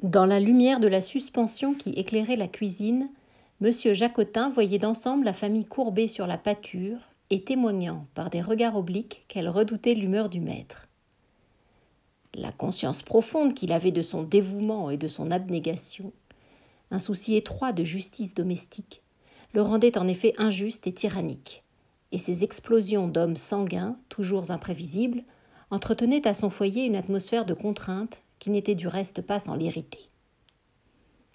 Dans la lumière de la suspension qui éclairait la cuisine, Monsieur Jacotin voyait d'ensemble la famille courbée sur la pâture et témoignant par des regards obliques qu'elle redoutait l'humeur du maître. La conscience profonde qu'il avait de son dévouement et de son abnégation, un souci étroit de justice domestique, le rendait en effet injuste et tyrannique, et ces explosions d'hommes sanguins, toujours imprévisibles, entretenaient à son foyer une atmosphère de contrainte qui n'était du reste pas sans l'irriter.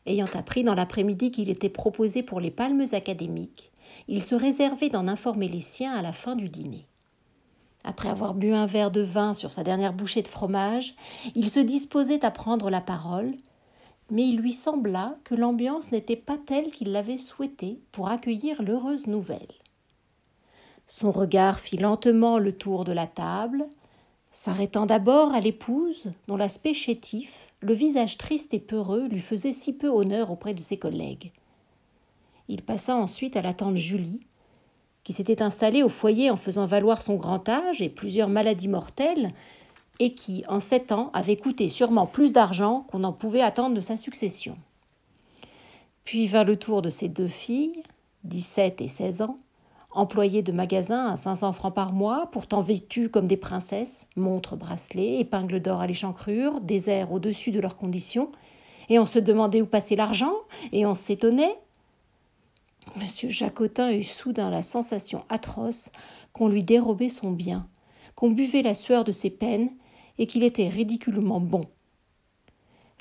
Ayant appris dans l'après-midi qu'il était proposé pour les palmes académiques, il se réservait d'en informer les siens à la fin du dîner. Après avoir bu un verre de vin sur sa dernière bouchée de fromage, il se disposait à prendre la parole, mais il lui sembla que l'ambiance n'était pas telle qu'il l'avait souhaitée pour accueillir l'heureuse nouvelle. Son regard fit lentement le tour de la table, s'arrêtant d'abord à l'épouse, dont l'aspect chétif, le visage triste et peureux lui faisait si peu honneur auprès de ses collègues. Il passa ensuite à la tante Julie, qui s'était installée au foyer en faisant valoir son grand âge et plusieurs maladies mortelles, et qui, en 7 ans, avait coûté sûrement plus d'argent qu'on en pouvait attendre de sa succession. Puis vint le tour de ses 2 filles, 17 et 16 ans, employées de magasin à 500 francs par mois, pourtant vêtues comme des princesses, montres, bracelets, épingles d'or à l'échancrure, des airs au-dessus de leurs conditions, et on se demandait où passait l'argent, et on s'étonnait. Monsieur Jacotin eut soudain la sensation atroce qu'on lui dérobait son bien, qu'on buvait la sueur de ses peines, et qu'il était ridiculement bon.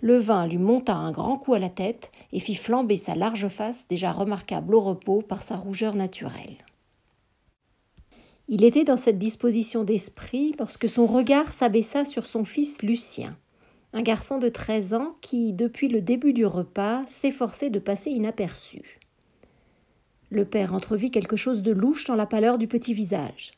Le vin lui monta un grand coup à la tête et fit flamber sa large face déjà remarquable au repos par sa rougeur naturelle. Il était dans cette disposition d'esprit lorsque son regard s'abaissa sur son fils Lucien, un garçon de 13 ans qui, depuis le début du repas, s'efforçait de passer inaperçu. Le père entrevit quelque chose de louche dans la pâleur du petit visage.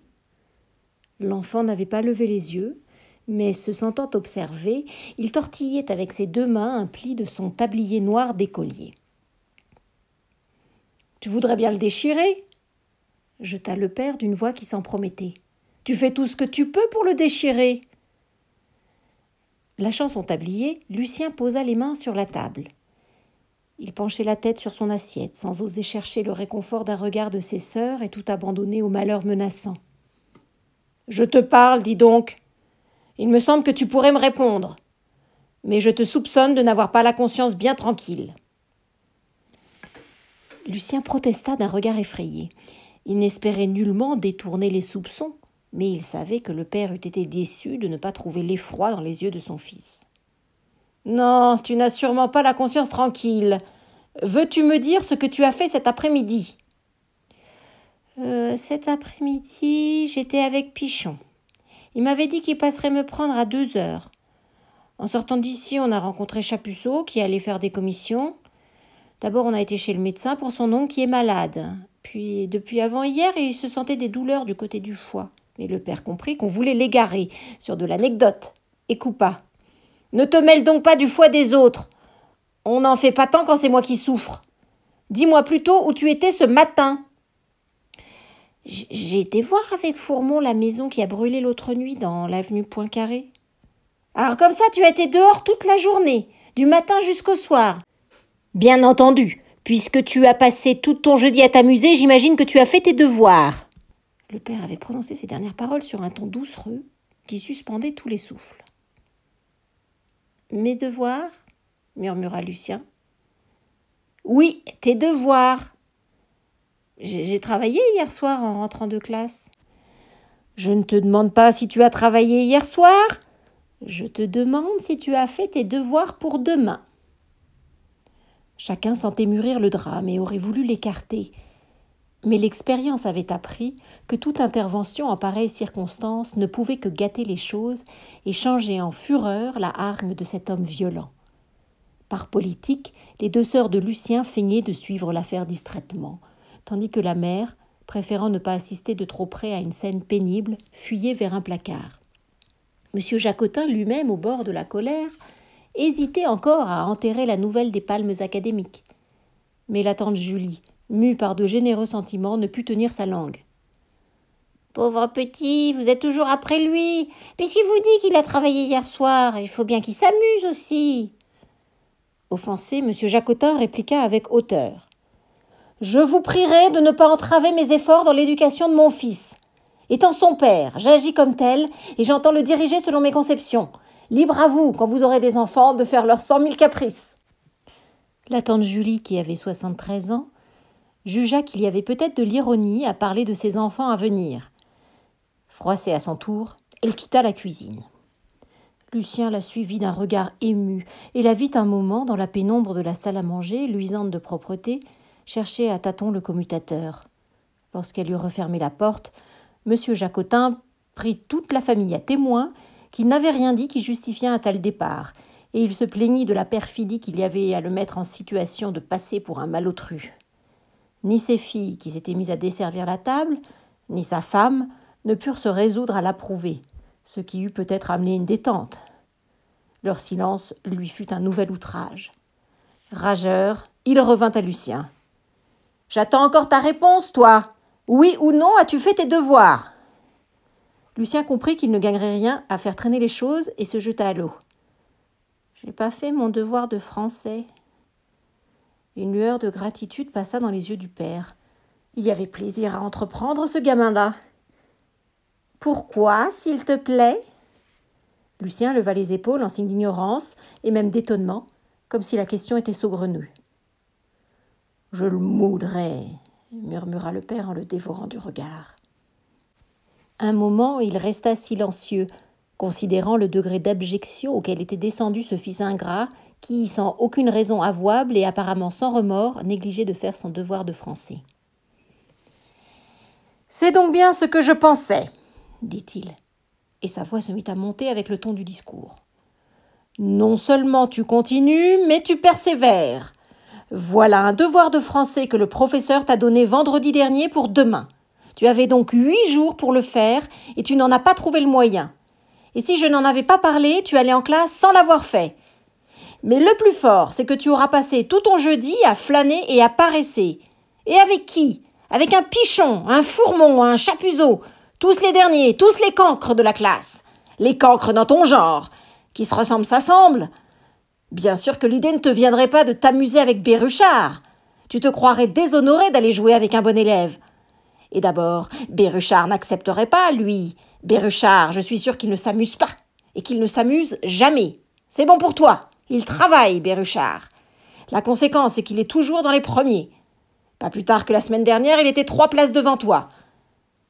L'enfant n'avait pas levé les yeux, mais se sentant observé, il tortillait avec ses 2 mains un pli de son tablier noir d'écolier. « Tu voudrais bien le déchirer ?» jeta le père d'une voix qui s'en promettait. « Tu fais tout ce que tu peux pour le déchirer !» Lâchant son tablier, Lucien posa les mains sur la table. Il penchait la tête sur son assiette, sans oser chercher le réconfort d'un regard de ses sœurs et tout abandonner au malheur menaçant. « Je te parle, dis donc. Il me semble que tu pourrais me répondre. Mais je te soupçonne de n'avoir pas la conscience bien tranquille. » Lucien protesta d'un regard effrayé. Il n'espérait nullement détourner les soupçons, mais il savait que le père eût été déçu de ne pas trouver l'effroi dans les yeux de son fils. « Non, tu n'as sûrement pas la conscience tranquille. Veux-tu me dire ce que tu as fait cet après-midi ?»« Cet après-midi, j'étais avec Pichon. Il m'avait dit qu'il passerait me prendre à 2 heures. En sortant d'ici, on a rencontré Chapusseau qui allait faire des commissions. D'abord, on a été chez le médecin pour son oncle qui est malade. Puis, depuis avant-hier, il se sentait des douleurs du côté du foie. Mais le père comprit qu'on voulait l'égarer sur de l'anecdote et coupa. « Ne te mêle donc pas du foie des autres. On n'en fait pas tant quand c'est moi qui souffre. Dis-moi plutôt où tu étais ce matin. » « J'ai été voir avec Fourmont la maison qui a brûlé l'autre nuit dans l'avenue Poincaré. »« Alors comme ça, tu as été dehors toute la journée, du matin jusqu'au soir. »« Bien entendu, puisque tu as passé tout ton jeudi à t'amuser, j'imagine que tu as fait tes devoirs. » Le père avait prononcé ces dernières paroles sur un ton doucereux qui suspendait tous les souffles. « Mes devoirs ?» murmura Lucien. « Oui, tes devoirs. J'ai travaillé hier soir en rentrant de classe. »« Je ne te demande pas si tu as travaillé hier soir. Je te demande si tu as fait tes devoirs pour demain. » Chacun sentait mûrir le drame et aurait voulu l'écarter. Mais l'expérience avait appris que toute intervention en pareille circonstance ne pouvait que gâter les choses et changer en fureur la hargne de cet homme violent. Par politique, les 2 sœurs de Lucien feignaient de suivre l'affaire distraitement, tandis que la mère, préférant ne pas assister de trop près à une scène pénible, fuyait vers un placard. Monsieur Jacotin, lui-même au bord de la colère, hésitait encore à enterrer la nouvelle des palmes académiques. Mais la tante Julie, mue par de généreux sentiments, ne put tenir sa langue. « Pauvre petit, vous êtes toujours après lui. Puisqu'il vous dit qu'il a travaillé hier soir, il faut bien qu'il s'amuse aussi. » Offensé, M. Jacotin répliqua avec hauteur. « Je vous prierai de ne pas entraver mes efforts dans l'éducation de mon fils. Étant son père, j'agis comme tel et j'entends le diriger selon mes conceptions. Libre à vous, quand vous aurez des enfants, de faire leurs 100 000 caprices. » La tante Julie, qui avait 73 ans, jugea qu'il y avait peut-être de l'ironie à parler de ses enfants à venir. Froissée à son tour, elle quitta la cuisine. Lucien la suivit d'un regard ému et la vit un moment dans la pénombre de la salle à manger, luisante de propreté, chercher à tâtons le commutateur. Lorsqu'elle eut refermé la porte, M. Jacotin prit toute la famille à témoin qu'il n'avait rien dit qui justifiât un tel départ, et il se plaignit de la perfidie qu'il y avait à le mettre en situation de passer pour un malotru. Ni ses filles, qui s'étaient mises à desservir la table, ni sa femme ne purent se résoudre à l'approuver, ce qui eût peut-être amené une détente. Leur silence lui fut un nouvel outrage. Rageur, il revint à Lucien. « J'attends encore ta réponse, toi. Oui ou non as-tu fait tes devoirs ?» Lucien comprit qu'il ne gagnerait rien à faire traîner les choses et se jeta à l'eau. « J'ai pas fait mon devoir de français. » Une lueur de gratitude passa dans les yeux du père. Il y avait plaisir à entreprendre ce gamin-là. « Pourquoi, s'il te plaît ?» Lucien leva les épaules en signe d'ignorance et même d'étonnement, comme si la question était saugrenue. « Je le moudrais, » murmura le père en le dévorant du regard. Un moment, il resta silencieux, considérant le degré d'abjection auquel était descendu ce fils ingrat qui, sans aucune raison avouable et apparemment sans remords, négligeait de faire son devoir de français. « C'est donc bien ce que je pensais, » dit-il, et sa voix se mit à monter avec le ton du discours. « Non seulement tu continues, mais tu persévères. Voilà un devoir de français que le professeur t'a donné vendredi dernier pour demain. Tu avais donc 8 jours pour le faire et tu n'en as pas trouvé le moyen. Et si je n'en avais pas parlé, tu allais en classe sans l'avoir fait. Mais le plus fort, c'est que tu auras passé tout ton jeudi à flâner et à paresser. Et avec qui ? Avec un pichon, un fourmon, un chapuzot, tous les derniers, tous les cancres de la classe. Les cancres dans ton genre. Qui se ressemblent s'assemblent. Bien sûr que l'idée ne te viendrait pas de t'amuser avec Béruchard. Tu te croirais déshonoré d'aller jouer avec un bon élève. Et d'abord, Béruchard n'accepterait pas, lui. Béruchard, je suis sûr qu'il ne s'amuse pas. Et qu'il ne s'amuse jamais. C'est bon pour toi. Il travaille, Béruchard. La conséquence, c'est qu'il est toujours dans les premiers. Pas plus tard que la semaine dernière, il était 3 places devant toi.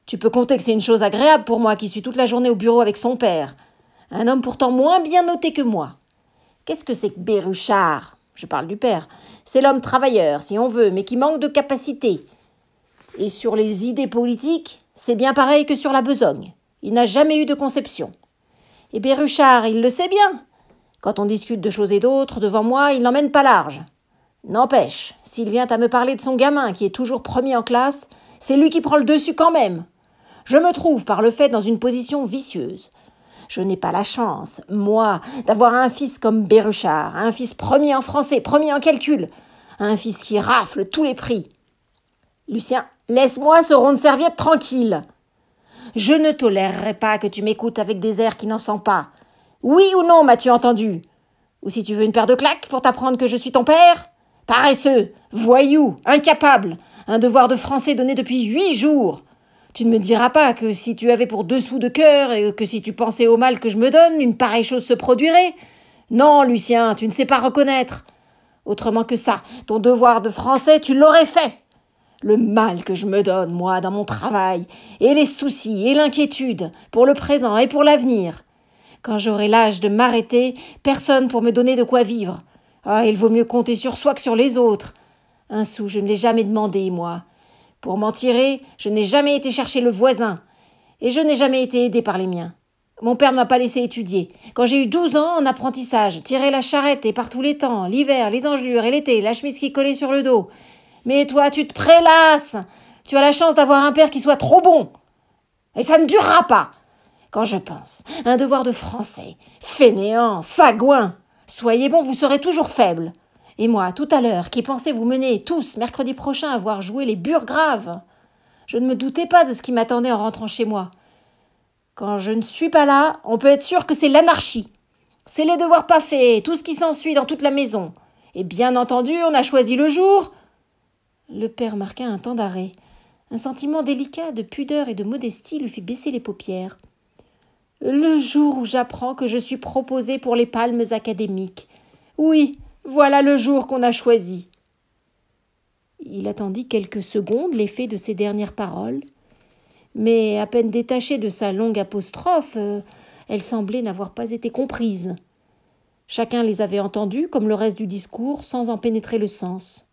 Tu peux compter que c'est une chose agréable pour moi qui suis toute la journée au bureau avec son père. Un homme pourtant moins bien noté que moi. Qu'est-ce que c'est que Béruchard ? Je parle du père. C'est l'homme travailleur, si on veut, mais qui manque de capacité. Et sur les idées politiques, c'est bien pareil que sur la besogne. Il n'a jamais eu de conception. Et Béruchard, il le sait bien. Quand on discute de choses et d'autres, devant moi, il n'emmène pas large. N'empêche, s'il vient à me parler de son gamin qui est toujours premier en classe, c'est lui qui prend le dessus quand même. Je me trouve par le fait dans une position vicieuse. Je n'ai pas la chance, moi, d'avoir un fils comme Béruchard, un fils premier en français, premier en calcul, un fils qui rafle tous les prix. Lucien, laisse-moi ce rond de serviette tranquille. Je ne tolérerai pas que tu m'écoutes avec des airs qui n'en sont pas. Oui ou non, m'as-tu entendu ? Ou si tu veux une paire de claques pour t'apprendre que je suis ton père ? Paresseux, voyou, incapable, un devoir de français donné depuis 8 jours. Tu ne me diras pas que si tu avais pour 2 sous de cœur et que si tu pensais au mal que je me donne, une pareille chose se produirait. Non, Lucien, tu ne sais pas reconnaître. Autrement que ça, ton devoir de français, tu l'aurais fait. Le mal que je me donne, moi, dans mon travail, et les soucis et l'inquiétude, pour le présent et pour l'avenir. Quand j'aurai l'âge de m'arrêter, personne pour me donner de quoi vivre. Ah, il vaut mieux compter sur soi que sur les autres. Un sou, je ne l'ai jamais demandé, moi. Pour m'en tirer, je n'ai jamais été chercher le voisin. Et je n'ai jamais été aidé par les miens. Mon père ne m'a pas laissé étudier. Quand j'ai eu 12 ans en apprentissage, tirer la charrette et par tous les temps, l'hiver, les engelures et l'été, la chemise qui collait sur le dos. Mais toi, tu te prélasses. Tu as la chance d'avoir un père qui soit trop bon. Et ça ne durera pas. Quand je pense, un devoir de français, fainéant, sagouin. Soyez bon, vous serez toujours faible. Et moi, tout à l'heure, qui pensais vous mener tous, mercredi prochain, à voir jouer les Burgraves. Je ne me doutais pas de ce qui m'attendait en rentrant chez moi. Quand je ne suis pas là, on peut être sûr que c'est l'anarchie. C'est les devoirs pas faits, tout ce qui s'ensuit dans toute la maison. Et bien entendu, on a choisi le jour. Le père marqua un temps d'arrêt. Un sentiment délicat de pudeur et de modestie lui fit baisser les paupières. Le jour où j'apprends que je suis proposé pour les palmes académiques. Oui, voilà le jour qu'on a choisi. Il attendit quelques secondes l'effet de ces dernières paroles, mais à peine détachée de sa longue apostrophe, elle semblait n'avoir pas été comprise. Chacun les avait entendues, comme le reste du discours, sans en pénétrer le sens.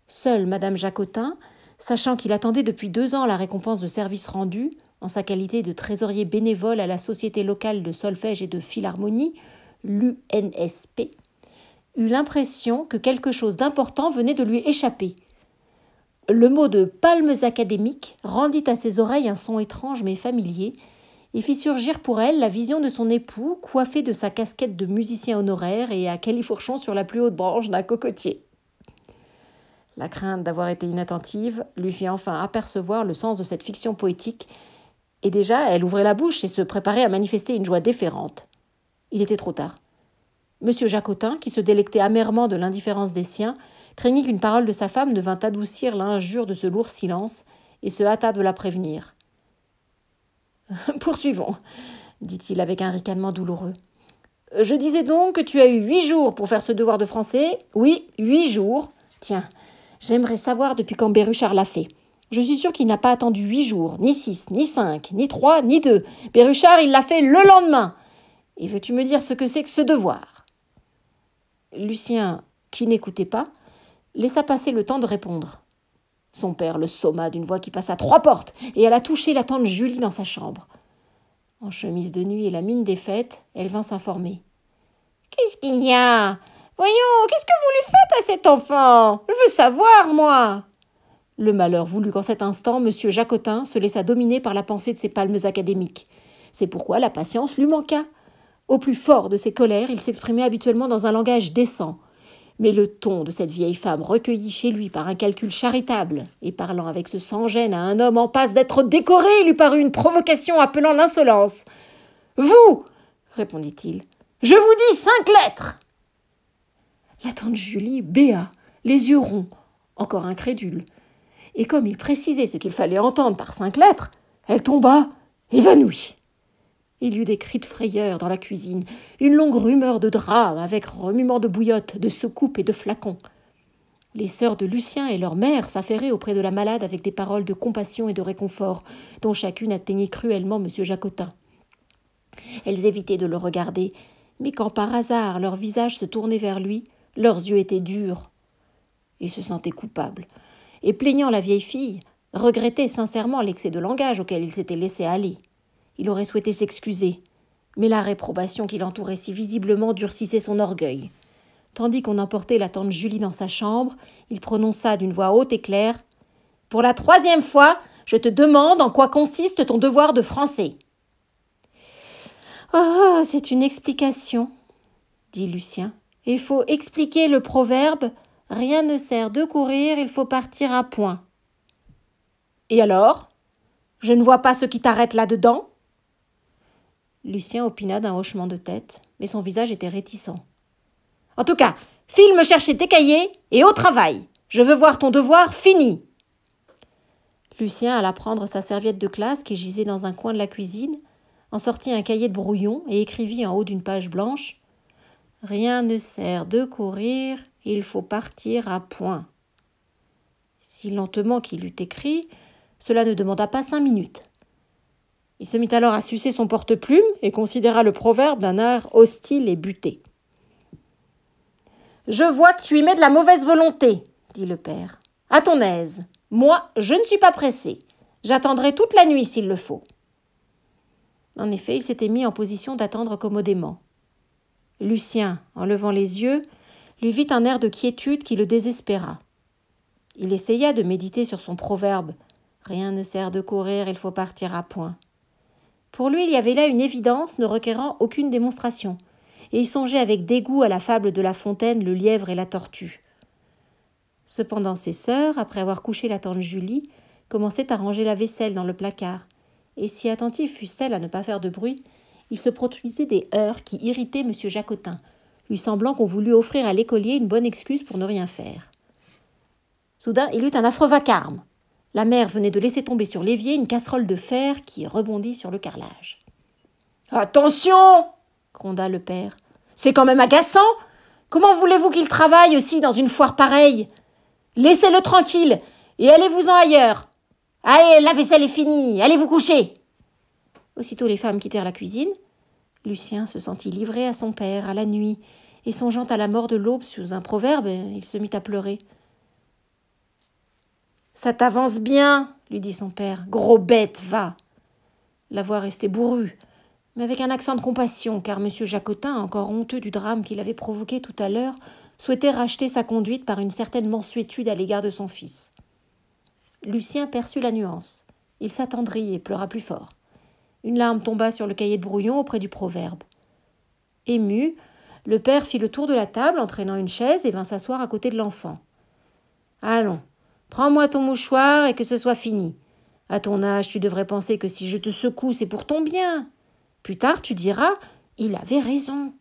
Seule madame Jacotin, sachant qu'il attendait depuis 2 ans la récompense de services rendus, en sa qualité de trésorier bénévole à la Société locale de solfège et de philharmonie, l'UNSP, eut l'impression que quelque chose d'important venait de lui échapper. Le mot de palmes académiques rendit à ses oreilles un son étrange mais familier et fit surgir pour elle la vision de son époux coiffé de sa casquette de musicien honoraire et à califourchon sur la plus haute branche d'un cocotier. La crainte d'avoir été inattentive lui fit enfin apercevoir le sens de cette fiction poétique, et déjà elle ouvrait la bouche et se préparait à manifester une joie déférente. Il était trop tard. Monsieur Jacotin, qui se délectait amèrement de l'indifférence des siens, craignit qu'une parole de sa femme ne vînt adoucir l'injure de ce lourd silence, et se hâta de la prévenir. « Poursuivons, dit-il avec un ricanement douloureux. « Je disais donc que tu as eu 8 jours pour faire ce devoir de français. Oui, 8 jours. Tiens, j'aimerais savoir depuis quand Béruchard l'a fait. Je suis sûre qu'il n'a pas attendu 8 jours, ni 6, ni 5, ni 3, ni 2. Béruchard, il l'a fait le lendemain. Et veux-tu me dire ce que c'est que ce devoir ?» Lucien, qui n'écoutait pas, laissa passer le temps de répondre. Son père le somma d'une voix qui passa 3 portes, et elle a touché la tante Julie dans sa chambre. En chemise de nuit et la mine défaite, elle vint s'informer. « Qu'est-ce qu'il y a ? Voyons, qu'est-ce que vous lui faites à cet enfant ? Je veux savoir, moi !» Le malheur voulut qu'en cet instant, M. Jacotin se laissa dominer par la pensée de ses palmes académiques. C'est pourquoi la patience lui manqua. Au plus fort de ses colères, il s'exprimait habituellement dans un langage décent. Mais le ton de cette vieille femme recueillie chez lui par un calcul charitable et parlant avec ce sans-gêne à un homme en passe d'être décoré lui parut une provocation appelant l'insolence. « Vous !» répondit-il. « Je vous dis 5 lettres !» La tante Julie béa, les yeux ronds, encore incrédule. Et comme il précisait ce qu'il fallait entendre par 5 lettres, elle tomba évanouie. Il y eut des cris de frayeur dans la cuisine, une longue rumeur de draps avec remuement de bouillotte, de soucoupes et de flacons. Les sœurs de Lucien et leur mère s'affairaient auprès de la malade avec des paroles de compassion et de réconfort, dont chacune atteignait cruellement M. Jacotin. Elles évitaient de le regarder, mais quand par hasard leur visage se tournait vers lui, leurs yeux étaient durs. Ils se sentaient coupables, et plaignant la vieille fille, regrettaient sincèrement l'excès de langage auquel ils s'étaient laissés aller. Il aurait souhaité s'excuser, mais la réprobation qui l'entourait si visiblement durcissait son orgueil. Tandis qu'on emportait la tante Julie dans sa chambre, il prononça d'une voix haute et claire « Pour la 3e fois, je te demande en quoi consiste ton devoir de français. »« Oh, c'est une explication, » dit Lucien. « Il faut expliquer le proverbe « Rien ne sert de courir, il faut partir à point. » Et alors ? Je ne vois pas ce qui t'arrête là-dedans. » Lucien opina d'un hochement de tête, mais son visage était réticent. « En tout cas, file me chercher tes cahiers et au travail. Je veux voir ton devoir fini. » Lucien alla prendre sa serviette de classe qui gisait dans un coin de la cuisine, en sortit un cahier de brouillon et écrivit en haut d'une page blanche « Rien ne sert de courir, il faut partir à point. » Si lentement qu'il eût écrit, cela ne demanda pas 5 minutes. Il se mit alors à sucer son porte-plume et considéra le proverbe d'un air hostile et buté. « Je vois que tu y mets de la mauvaise volonté, » dit le père. « À ton aise. Moi, je ne suis pas pressé. J'attendrai toute la nuit s'il le faut. » En effet, il s'était mis en position d'attendre commodément. Lucien, en levant les yeux, lui vit un air de quiétude qui le désespéra. Il essaya de méditer sur son proverbe « Rien ne sert de courir, il faut partir à point. » Pour lui, il y avait là une évidence ne requérant aucune démonstration, et il songeait avec dégoût à la fable de La Fontaine, le lièvre et la tortue. Cependant, ses sœurs, après avoir couché la tante Julie, commençaient à ranger la vaisselle dans le placard, et si attentive fut-elle à ne pas faire de bruit, il se produisait des heurts qui irritaient M. Jacotin, lui semblant qu'on voulut offrir à l'écolier une bonne excuse pour ne rien faire. Soudain, il eut un affreux vacarme. La mère venait de laisser tomber sur l'évier une casserole de fer qui rebondit sur le carrelage. « Attention !» gronda le père. « C'est quand même agaçant. Comment voulez-vous qu'il travaille aussi dans une foire pareille ? Laissez-le tranquille et allez-vous-en ailleurs. Allez, la vaisselle est finie, allez vous coucher !» Aussitôt les femmes quittèrent la cuisine. Lucien se sentit livré à son père, à la nuit, et songeant à la mort de l'aube sous un proverbe, il se mit à pleurer. « Ça t'avance bien, lui dit son père. Gros bête, va !» La voix restait bourrue, mais avec un accent de compassion, car M. Jacotin, encore honteux du drame qu'il avait provoqué tout à l'heure, souhaitait racheter sa conduite par une certaine mansuétude à l'égard de son fils. Lucien perçut la nuance. Il s'attendrit et pleura plus fort. Une larme tomba sur le cahier de brouillon auprès du proverbe. Ému, le père fit le tour de la table, entraînant une chaise, et vint s'asseoir à côté de l'enfant. « Allons, prends-moi ton mouchoir et que ce soit fini. À ton âge, tu devrais penser que si je te secoue, c'est pour ton bien. Plus tard, tu diras « il avait raison ».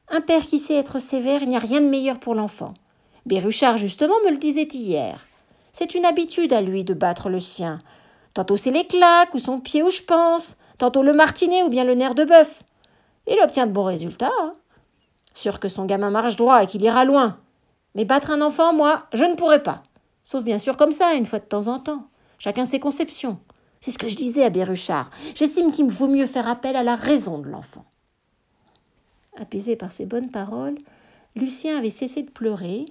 Un père qui sait être sévère, il n'y a rien de meilleur pour l'enfant. Béruchard, justement, me le disait hier. C'est une habitude à lui de battre le sien. Tantôt c'est les claques, ou son pied où je pense, tantôt le martinet ou bien le nerf de bœuf. Il obtient de bons résultats. Sûr que son gamin marche droit et qu'il ira loin. Mais battre un enfant, moi, je ne pourrais pas. Sauf bien sûr comme ça, une fois de temps en temps. Chacun ses conceptions. C'est ce que je disais à Béruchard. J'estime qu'il vaut mieux faire appel à la raison de l'enfant. Apaisé par ces bonnes paroles, Lucien avait cessé de pleurer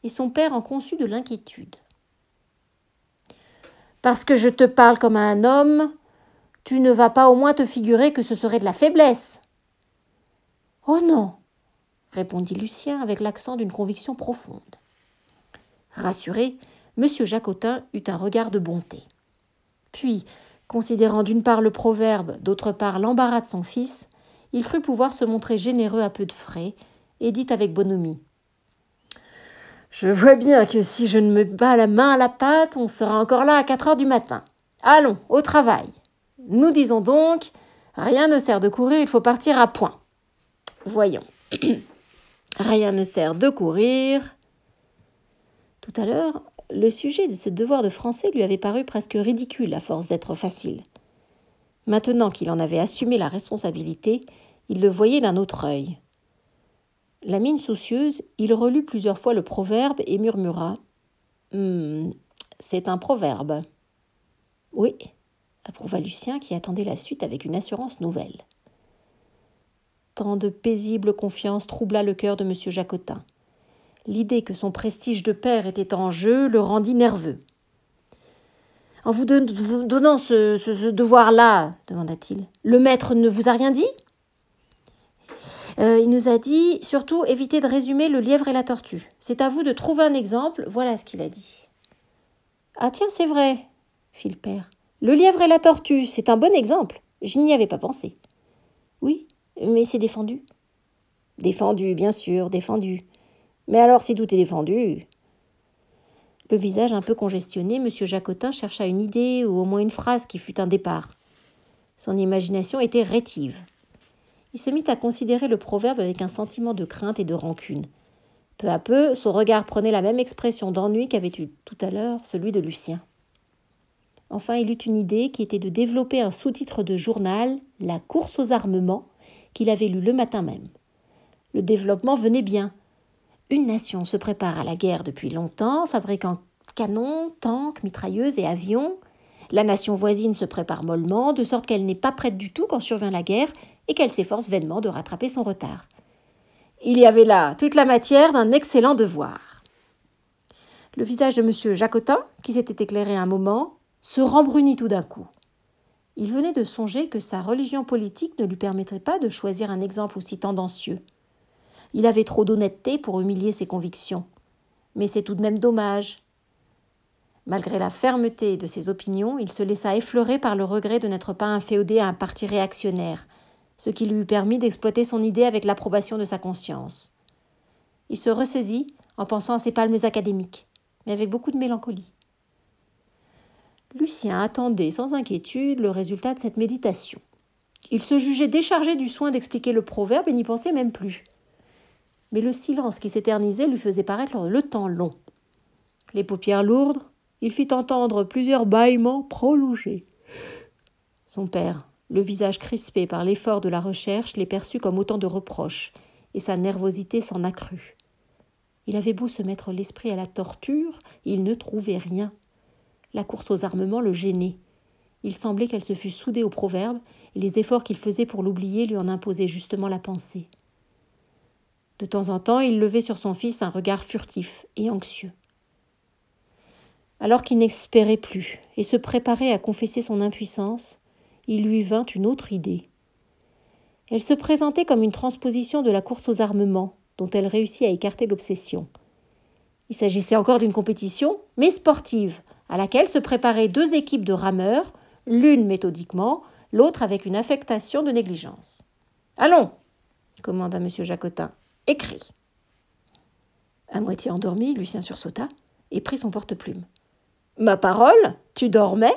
et son père en conçut de l'inquiétude. « Parce que je te parle comme à un homme, tu ne vas pas au moins te figurer que ce serait de la faiblesse. »« Oh non !» répondit Lucien avec l'accent d'une conviction profonde. Rassuré, M. Jacotin eut un regard de bonté. Puis, considérant d'une part le proverbe, d'autre part l'embarras de son fils, il crut pouvoir se montrer généreux à peu de frais et dit avec bonhomie. « Je vois bien que si je ne me bats la main à la pâte, on sera encore là à 4 heures du matin. Allons, au travail. Nous disons donc, rien ne sert de courir, il faut partir à point. Voyons. Rien ne sert de courir. » Tout à l'heure, le sujet de ce devoir de français lui avait paru presque ridicule à force d'être facile. Maintenant qu'il en avait assumé la responsabilité, il le voyait d'un autre œil. La mine soucieuse, il relut plusieurs fois le proverbe et murmura « C'est un proverbe. »« Oui, » approuva Lucien qui attendait la suite avec une assurance nouvelle. Tant de paisible confiance troubla le cœur de M. Jacotin. L'idée que son prestige de père était en jeu le rendit nerveux. « En vous donnant ce devoir-là, demanda-t-il, le maître ne vous a rien dit ? » Il nous a dit, surtout, évitez de résumer le lièvre et la tortue. C'est à vous de trouver un exemple, voilà ce qu'il a dit. Ah tiens, c'est vrai, fit le père. Le lièvre et la tortue, c'est un bon exemple. Je n'y avais pas pensé. Oui, mais c'est défendu. Défendu, bien sûr, défendu. Mais alors, si tout est défendu... Le visage un peu congestionné, M. Jacotin chercha une idée ou au moins une phrase qui fût un départ. Son imagination était rétive. Il se mit à considérer le proverbe avec un sentiment de crainte et de rancune. Peu à peu, son regard prenait la même expression d'ennui qu'avait eu tout à l'heure celui de Lucien. Enfin, il eut une idée qui était de développer un sous-titre de journal, « La course aux armements », qu'il avait lu le matin même. Le développement venait bien. Une nation se prépare à la guerre depuis longtemps, fabriquant canons, tanks, mitrailleuses et avions. La nation voisine se prépare mollement, de sorte qu'elle n'est pas prête du tout quand survient la guerre et qu'elle s'efforce vainement de rattraper son retard. Il y avait là toute la matière d'un excellent devoir. Le visage de M. Jacotin, qui s'était éclairé un moment, se rembrunit tout d'un coup. Il venait de songer que sa religion politique ne lui permettrait pas de choisir un exemple aussi tendancieux. Il avait trop d'honnêteté pour humilier ses convictions. Mais c'est tout de même dommage. Malgré la fermeté de ses opinions, il se laissa effleurer par le regret de n'être pas inféodé à un parti réactionnaire, ce qui lui permit d'exploiter son idée avec l'approbation de sa conscience. Il se ressaisit en pensant à ses palmes académiques, mais avec beaucoup de mélancolie. Lucien attendait sans inquiétude le résultat de cette méditation. Il se jugeait déchargé du soin d'expliquer le proverbe et n'y pensait même plus. mais le silence qui s'éternisait lui faisait paraître le temps long. Les paupières lourdes, il fit entendre plusieurs bâillements prolongés. Son père, le visage crispé par l'effort de la recherche, les perçut comme autant de reproches, et sa nervosité s'en accrut. Il avait beau se mettre l'esprit à la torture, il ne trouvait rien. La course aux armements le gênait. Il semblait qu'elle se fût soudée au proverbe, et les efforts qu'il faisait pour l'oublier lui en imposaient justement la pensée. De temps en temps, il levait sur son fils un regard furtif et anxieux. Alors qu'il n'espérait plus et se préparait à confesser son impuissance, il lui vint une autre idée. Elle se présentait comme une transposition de la course aux armements, dont elle réussit à écarter l'obsession. Il s'agissait encore d'une compétition, mais sportive, à laquelle se préparaient 2 équipes de rameurs, l'une méthodiquement, l'autre avec une affectation de négligence. « Allons !» commanda M. Jacotin. « Écris !» À moitié endormi, Lucien sursauta et prit son porte-plume. « Ma parole, tu dormais ?»«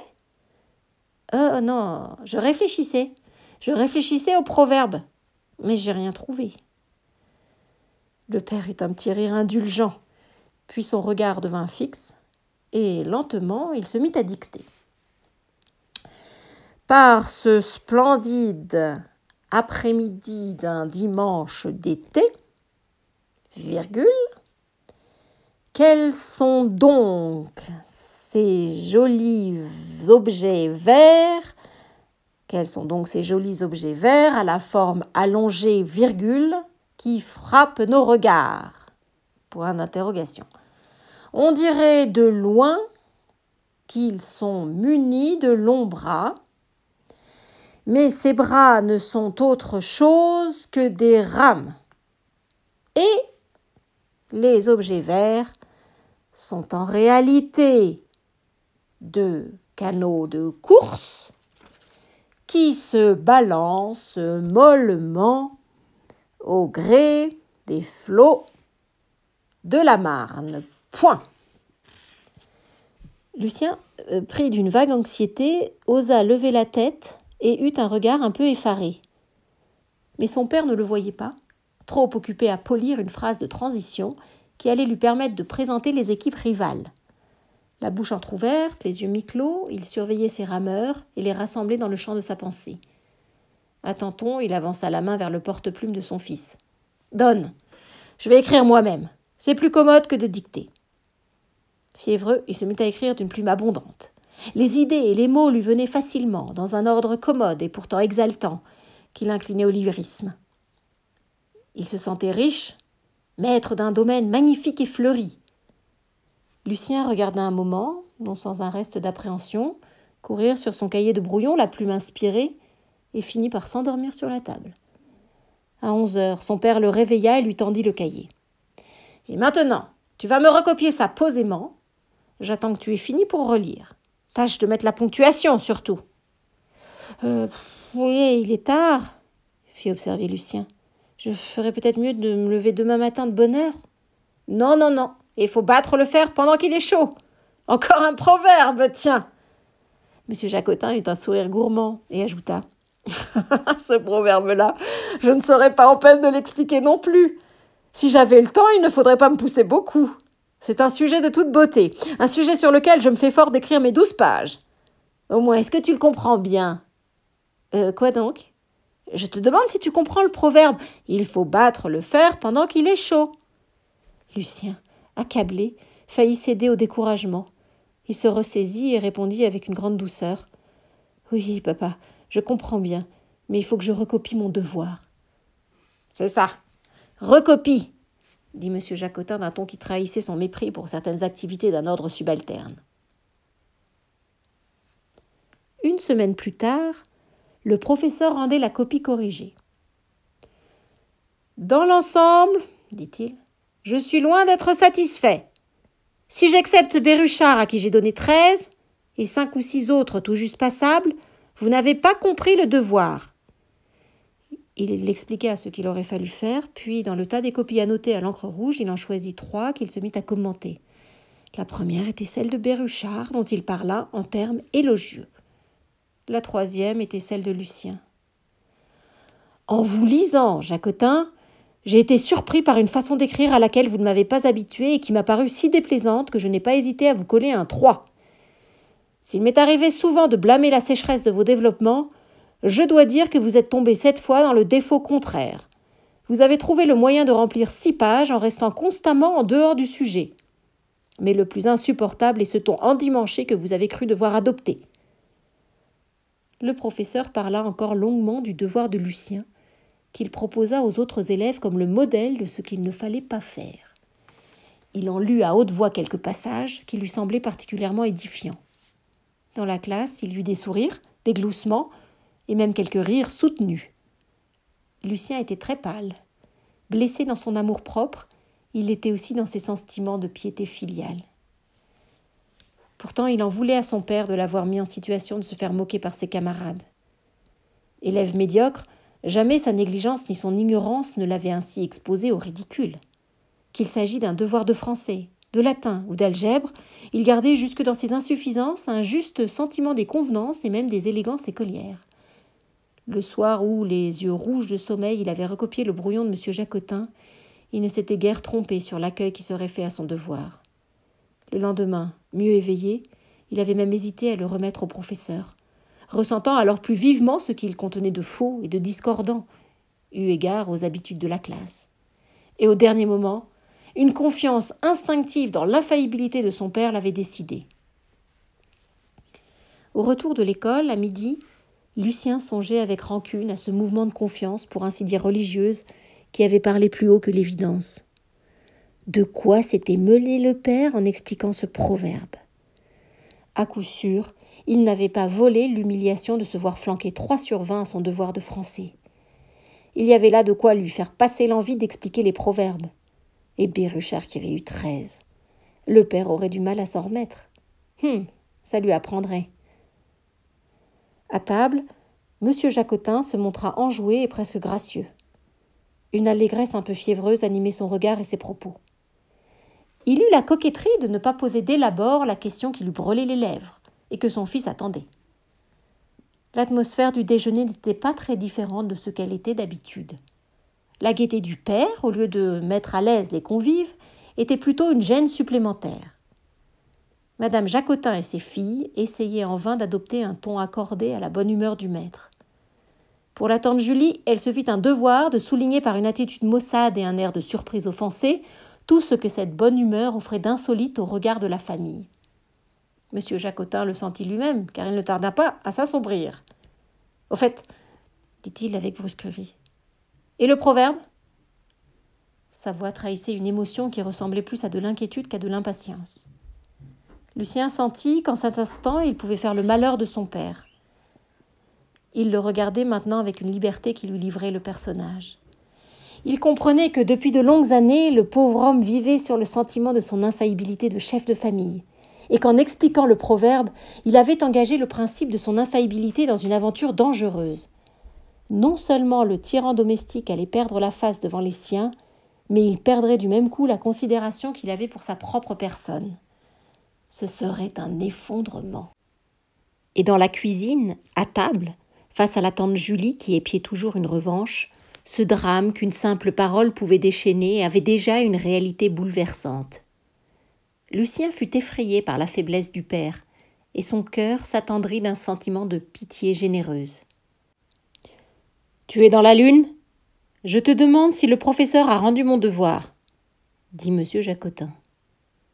Oh non, je réfléchissais. Je réfléchissais au proverbe, mais j'ai rien trouvé. » Le père eut un petit rire indulgent, puis son regard devint fixe, et lentement il se mit à dicter. Par ce splendide après-midi d'un dimanche d'été, virgule, quels sont donc ces jolis objets verts, à la forme allongée, virgule, qui frappent nos regards? Point d'interrogation. On dirait de loin qu'ils sont munis de longs bras, mais ces bras ne sont autre chose que des rames. Et les objets verts sont en réalité de canots de course qui se balancent mollement au gré des flots de la Marne. Point. Lucien, pris d'une vague anxiété, osa lever la tête et eut un regard un peu effaré. Mais son père ne le voyait pas, trop occupé à polir une phrase de transition qui allait lui permettre de présenter les équipes rivales. La bouche entr'ouverte, les yeux mi-clos, il surveillait ses rameurs et les rassemblait dans le champ de sa pensée. À tâtons, il avança la main vers le porte-plume de son fils. « Donne, je vais écrire moi-même. C'est plus commode que de dicter. » Fiévreux, il se mit à écrire d'une plume abondante. Les idées et les mots lui venaient facilement, dans un ordre commode et pourtant exaltant, qui l'inclinait au lyrisme. Il se sentait riche, maître d'un domaine magnifique et fleuri. Lucien regarda un moment, non sans un reste d'appréhension, courir sur son cahier de brouillon, la plume inspirée, et finit par s'endormir sur la table. À 11h, son père le réveilla et lui tendit le cahier. « Et maintenant, tu vas me recopier ça posément. J'attends que tu aies fini pour relire. Tâche de mettre la ponctuation, surtout. »« Oui, il est tard, » fit observer Lucien. « Je ferais peut-être mieux de me lever demain matin de bonne heure. »« Non, non, non. Il faut battre le fer pendant qu'il est chaud. Encore un proverbe, tiens !» Monsieur Jacotin eut un sourire gourmand et ajouta. « Ce proverbe-là, je ne serais pas en peine de l'expliquer non plus. Si j'avais le temps, il ne faudrait pas me pousser beaucoup. C'est un sujet de toute beauté, un sujet sur lequel je me fais fort d'écrire mes 12 pages. Au moins, est-ce que tu le comprends bien ? » Quoi donc ? Je te demande si tu comprends le proverbe. Il faut battre le fer pendant qu'il est chaud. Lucien, accablé, faillit céder au découragement. Il se ressaisit et répondit avec une grande douceur. « Oui, papa, je comprends bien, mais il faut que je recopie mon devoir. »« C'est ça, recopie !» dit M. Jacotin d'un ton qui trahissait son mépris pour certaines activités d'un ordre subalterne. Une semaine plus tard, le professeur rendait la copie corrigée. « Dans l'ensemble, dit-il, je suis loin d'être satisfait. Si j'accepte Béruchard à qui j'ai donné 13 et 5 ou 6 autres tout juste passables, vous n'avez pas compris le devoir. » Il l'expliqua ce qu'il aurait fallu faire, puis dans le tas des copies annotées à l'encre rouge, il en choisit 3 qu'il se mit à commenter. La première était celle de Béruchard, dont il parla en termes élogieux. La troisième était celle de Lucien. « En vous lisant, Jacotin, J'ai été surpris par une façon d'écrire à laquelle vous ne m'avez pas habitué et qui m'a paru si déplaisante que je n'ai pas hésité à vous coller un 3. S'il m'est arrivé souvent de blâmer la sécheresse de vos développements, je dois dire que vous êtes tombé cette fois dans le défaut contraire. Vous avez trouvé le moyen de remplir 6 pages en restant constamment en dehors du sujet. Mais le plus insupportable est ce ton endimanché que vous avez cru devoir adopter. Le professeur parla encore longuement du devoir de Lucien, qu'il proposa aux autres élèves comme le modèle de ce qu'il ne fallait pas faire. Il en lut à haute voix quelques passages qui lui semblaient particulièrement édifiants. Dans la classe, il y eut des sourires, des gloussements et même quelques rires soutenus. Lucien était très pâle. Blessé dans son amour-propre, il l'était aussi dans ses sentiments de piété filiale. Pourtant, il en voulait à son père de l'avoir mis en situation de se faire moquer par ses camarades. Élève médiocre, jamais sa négligence ni son ignorance ne l'avaient ainsi exposé au ridicule. Qu'il s'agît d'un devoir de français, de latin ou d'algèbre, il gardait jusque dans ses insuffisances un juste sentiment des convenances et même des élégances écolières. Le soir où, les yeux rouges de sommeil, il avait recopié le brouillon de M. Jacotin, il ne s'était guère trompé sur l'accueil qui serait fait à son devoir. Le lendemain, mieux éveillé, il avait même hésité à le remettre au professeur, ressentant alors plus vivement ce qu'il contenait de faux et de discordant, eu égard aux habitudes de la classe. Et au dernier moment, une confiance instinctive dans l'infaillibilité de son père l'avait décidé. Au retour de l'école, à midi, Lucien songeait avec rancune à ce mouvement de confiance, pour ainsi dire religieuse, qui avait parlé plus haut que l'évidence. De quoi s'était mêlé le père en expliquant ce proverbe? À coup sûr, il n'avait pas volé l'humiliation de se voir flanquer 3/20 à son devoir de français. Il y avait là de quoi lui faire passer l'envie d'expliquer les proverbes. Et Béruchard qui avait eu 13. Le père aurait du mal à s'en remettre. Ça lui apprendrait. À table, M. Jacotin se montra enjoué et presque gracieux. Une allégresse un peu fiévreuse animait son regard et ses propos. Il eut la coquetterie de ne pas poser dès l'abord la question qui lui brûlait les lèvres et que son fils attendait. L'atmosphère du déjeuner n'était pas très différente de ce qu'elle était d'habitude. La gaieté du père, au lieu de mettre à l'aise les convives, était plutôt une gêne supplémentaire. Madame Jacotin et ses filles essayaient en vain d'adopter un ton accordé à la bonne humeur du maître. Pour la tante Julie, elle se fit un devoir de souligner par une attitude maussade et un air de surprise offensée tout ce que cette bonne humeur offrait d'insolite au regard de la famille. Monsieur Jacotin le sentit lui-même, car il ne tarda pas à s'assombrir. « Au fait, dit-il avec brusquerie, et le proverbe ?» Sa voix trahissait une émotion qui ressemblait plus à de l'inquiétude qu'à de l'impatience. Lucien sentit qu'en cet instant, il pouvait faire le malheur de son père. Il le regardait maintenant avec une liberté qui lui livrait le personnage. Il comprenait que depuis de longues années, le pauvre homme vivait sur le sentiment de son infaillibilité de chef de famille, et qu'en expliquant le proverbe, il avait engagé le principe de son infaillibilité dans une aventure dangereuse. Non seulement le tyran domestique allait perdre la face devant les siens, mais il perdrait du même coup la considération qu'il avait pour sa propre personne. Ce serait un effondrement. Et dans la cuisine, à table, face à la tante Julie qui épiait toujours une revanche, ce drame qu'une simple parole pouvait déchaîner avait déjà une réalité bouleversante. Lucien fut effrayé par la faiblesse du père, et son cœur s'attendrit d'un sentiment de pitié généreuse. « Tu es dans la lune ? Je te demande si le professeur a rendu mon devoir, » dit M. Jacotin.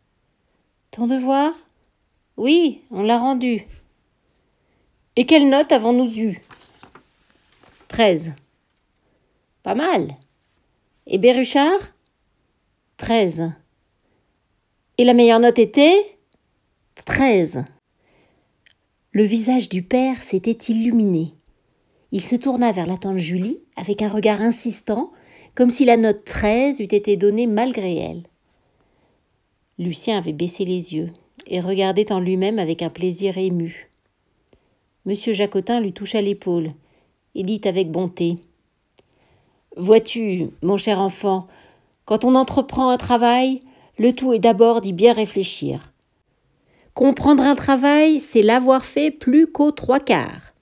« Ton devoir ? Oui, on l'a rendu. » « Et quelle note avons-nous eue ? 13. Pas mal. Et Béruchard ? 13. Et la meilleure note était 13. Le visage du père s'était illuminé. Il se tourna vers la tante Julie avec un regard insistant, comme si la note 13 eût été donnée malgré elle. Lucien avait baissé les yeux et regardait en lui-même avec un plaisir ému. Monsieur Jacotin lui toucha l'épaule et dit avec bonté : « Vois-tu, mon cher enfant, quand on entreprend un travail, le tout est d'abord d'y bien réfléchir. Comprendre un travail, c'est l'avoir fait plus qu'aux 3/4.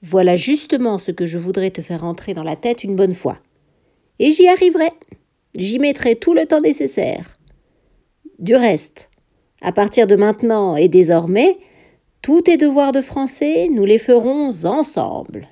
Voilà justement ce que je voudrais te faire entrer dans la tête une bonne fois. Et j'y arriverai. J'y mettrai tout le temps nécessaire. Du reste, à partir de maintenant et désormais, tous tes devoirs de français, nous les ferons ensemble.